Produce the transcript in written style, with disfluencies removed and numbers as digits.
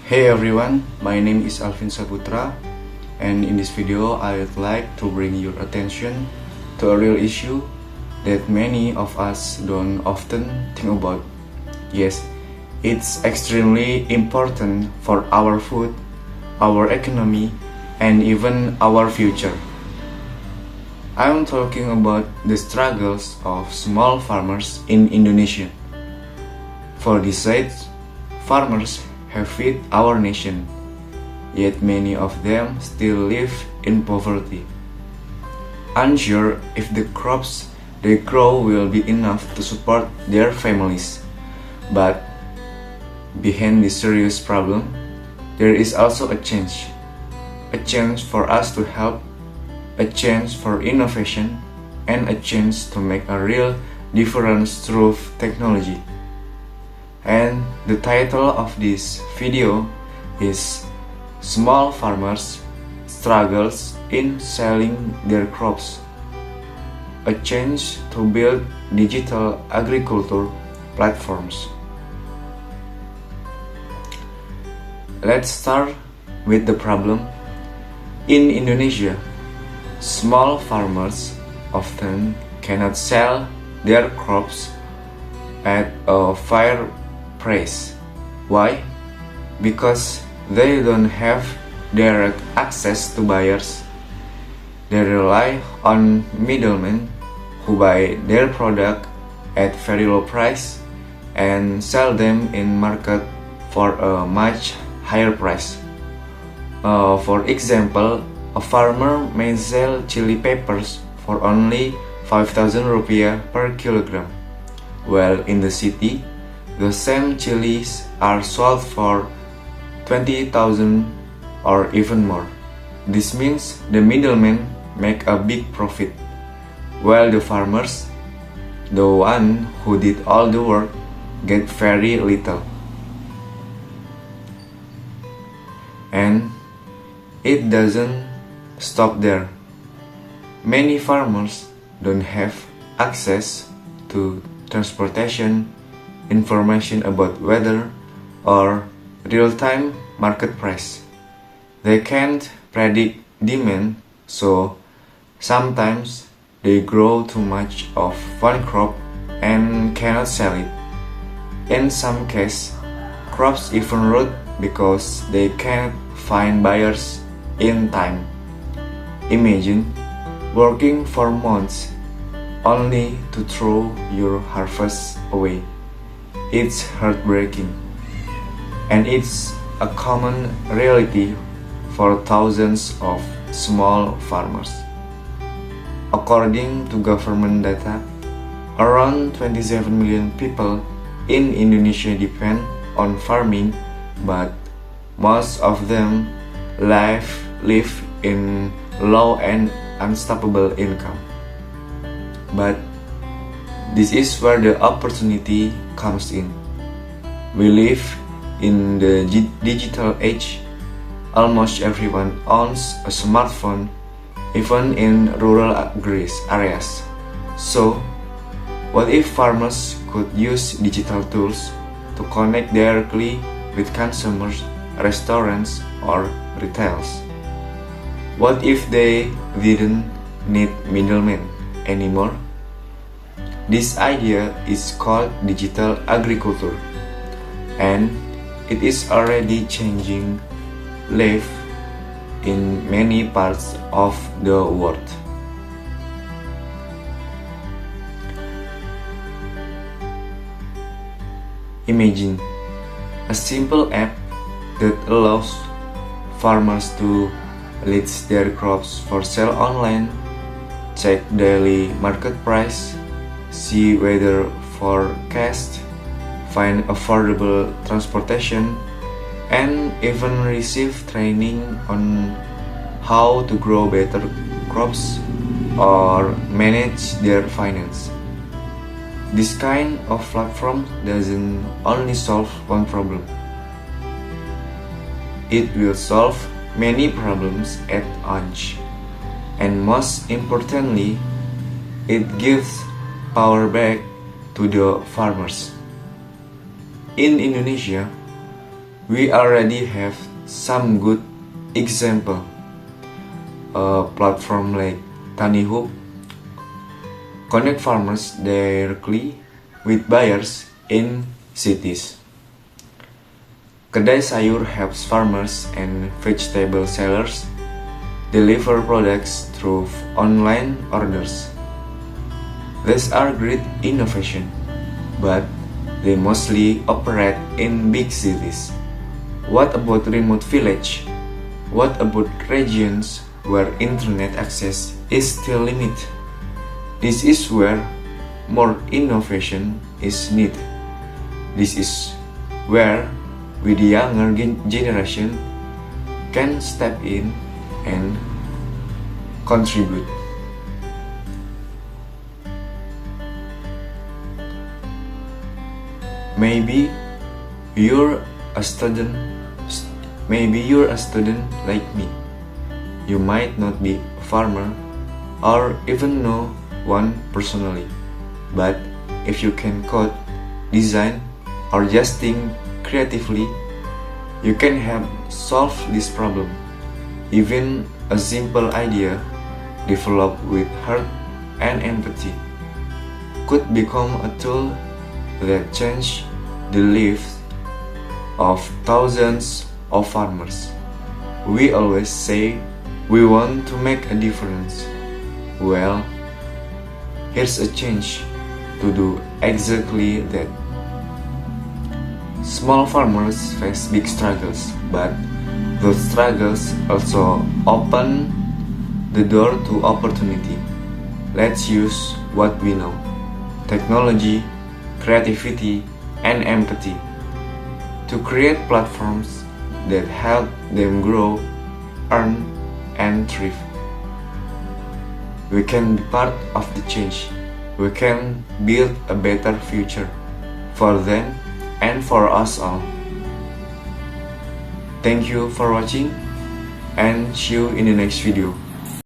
Hey everyone, my name is Alvin Saputra, and in this video I would like to bring your attention to a real issue that many of us don't often think about. Yes, it's extremely important for our food, our economy, and even our future. I'm talking about the struggles of small farmers in Indonesia. For decades, farmers have fed our nation, yet many of them still live in poverty. Unsure if the crops they grow will be enough to support their families. But behind this serious problem, there is also a chance for us to help, a chance for innovation, and a chance to make a real difference through technology. And the title of this video is Small Farmers Struggles in Selling Their Crops, a chance to build digital agriculture platforms. Let's start with the problem. In Indonesia, small farmers often cannot sell their crops at a fair price. Why? Because they don't have direct access to buyers. They rely on middlemen who buy their product at very low price and sell them in market for a much higher price. For example, a farmer may sell chili peppers for only 5,000 rupiah per kilogram, while in the city, the same chilies are sold for 20,000 or even more. This means the middlemen make a big profit, while the farmers, the one who did all the work, get very little. And it doesn't stop there. Many farmers don't have access to transportation, information about weather, or real-time market price. They can't predict demand, so sometimes they grow too much of one crop and cannot sell it. In some cases, crops even rot because they can't find buyers in time. Imagine working for months only to throw your harvest away. It's heartbreaking, and it's a common reality for thousands of small farmers. According to government data, around 27 million people in Indonesia depend on farming, but most of them live in low and unstable income. But this is where the opportunity comes in. We live in the digital age. Almost everyone owns a smartphone, even in rural areas. So, what if farmers could use digital tools to connect directly with consumers, restaurants, or retailers? What if they didn't need middlemen anymore? This idea is called digital agriculture, and it is already changing life in many parts of the world. Imagine a simple app that allows farmers to list their crops for sale online, check daily market price, see weather forecast, find affordable transportation, and even receive training on how to grow better crops or manage their finance. This kind of platform doesn't only solve one problem. It will solve many problems at once, and most importantly, it gives power back to the farmers. In Indonesia, We already have some good example. A platform like TaniHub connect farmers directly with buyers in cities. Kedai Sayur helps farmers and vegetable sellers deliver products through online orders. These are great innovation, but they mostly operate in big cities. What about remote village? What about regions where internet access is still limited? This is where more innovation is needed. This is where we, the younger generation, can step in and contribute. Maybe you're a student like me. You might not be a farmer or even know one personally, but if you can code, design, or just think creatively, you can help solve this problem. Even a simple idea developed with heart and empathy could become a tool that change the lives of thousands of farmers. We always say we want to make a difference. Well, here's a chance to do exactly that. Small farmers face big struggles, but those struggles also open the door to opportunity. Let's use what we know: technology, creativity, and empathy to create platforms that help them grow, earn, and thrive. We can be part of the change. We can build a better future for them and for us all. Thank you for watching, and see you in the next video.